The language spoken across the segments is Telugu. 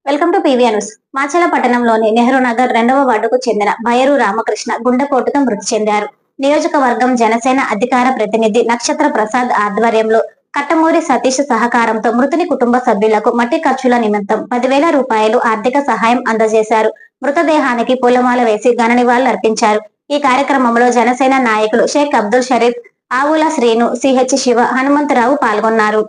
Welcome to PV news. Macherla పట్టణంలోని నెహ్రూ నగర్ 2వ వార్డుకు చెందిన బయరు రామకృష్ణ గుండెపోటుతో మృతి చెందారు. నియోజకవర్గం జనసేన అధికార ప్రతినిధి నక్షత్ర ప్రసాద్ ఆధ్వర్యంలో కట్టమూరి సతీష్ సహకారంతో మృతుని కుటుంబ సభ్యులకు మట్టి ఖర్చుల నిమిత్తం 10,000 రూపాయలు ఆర్థిక సహాయం అందజేశారు. మృతదేహానికి పూలమాల వేసి ఘన నివాళులర్పించారు. ఈ కార్యక్రమంలో జనసేన నాయకులు షేక్ అబ్దుల్ షరీఫ్, ఆవుల శ్రీను, సిహెచ్ శివ, హనుమంతరావు పాల్గొన్నారు.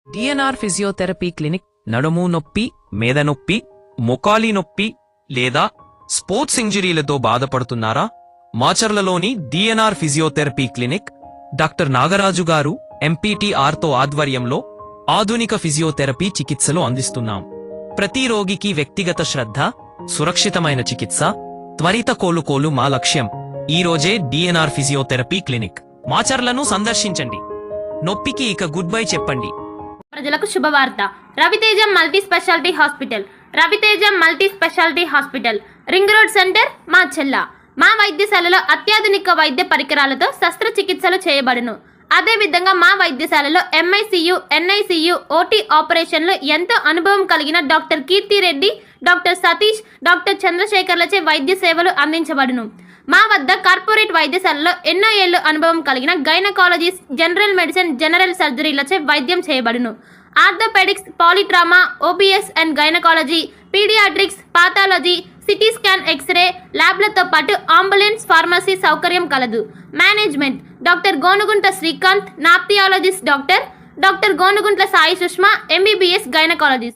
డిఎన్ఆర్ ఫిజియోథెరపీ క్లినిక్ నడుము నొప్పి, మేద నొప్పి, మొకాలి నొప్పి లేదా స్పోర్ట్స్ ఇంజరీలతో బాధపడుతున్నారా? మాచర్లలోని DNR physiotherapy clinic doctor Nagaraju గారు ఎంపీటీఆర్తో ఆధ్వర్యంలో ఆధునిక ఫిజియోథెరపీ చికిత్సలు అందిస్తున్నాం. ప్రతి రోగికి వ్యక్తిగత శ్రద్ధ, సురక్షితమైన చికిత్స, త్వరిత కోలుకోలు మా లక్ష్యం. ఈ రోజే డిఎన్ఆర్ ఫిజియోథెరపీ క్లినిక్ మాచర్లను సందర్శించండి. నొప్పికి ఇక గుడ్ బై చెప్పండి. ప్రజలకు శుభవార్త. Raviteja multi speciality hospital. Raviteja multi speciality hospital, ring road centre, Macherla. మా వైద్యశాలలో అత్యాధునిక వైద్య పరికరాలతో శస్త్రచికిత్సలు చేయబడును. అదేవిధంగా మా వైద్యశాలలో ఎంఐసియు, ఎన్ఐసియు, ఓటీ ఆపరేషన్లు ఎంతో అనుభవం కలిగిన doctor Keerthi Reddy, doctor Satish, doctor చంద్రశేఖర్లచే వైద్య సేవలు అందించబడును. మా వద్ద కార్పొరేట్ వైద్యశాలలో ఎన్నో ఏళ్లు అనుభవం కలిగిన గైనకాలజిస్ట్, జనరల్ మెడిసిన్, జనరల్ సర్జరీలచే వైద్యం చేయబడును. Orthopaedics, polytrauma, OBS and gynaecology, paediatrics, pathology, CT scan, X ray ల్యాబ్లతో పాటు అంబులెన్స్, ఫార్మసీ సౌకర్యం కలదు. Management doctor Gonuguntla Srikanth, ophthalmologist doctor Gonuguntla Sai Sushma, MBBS gynaecologist.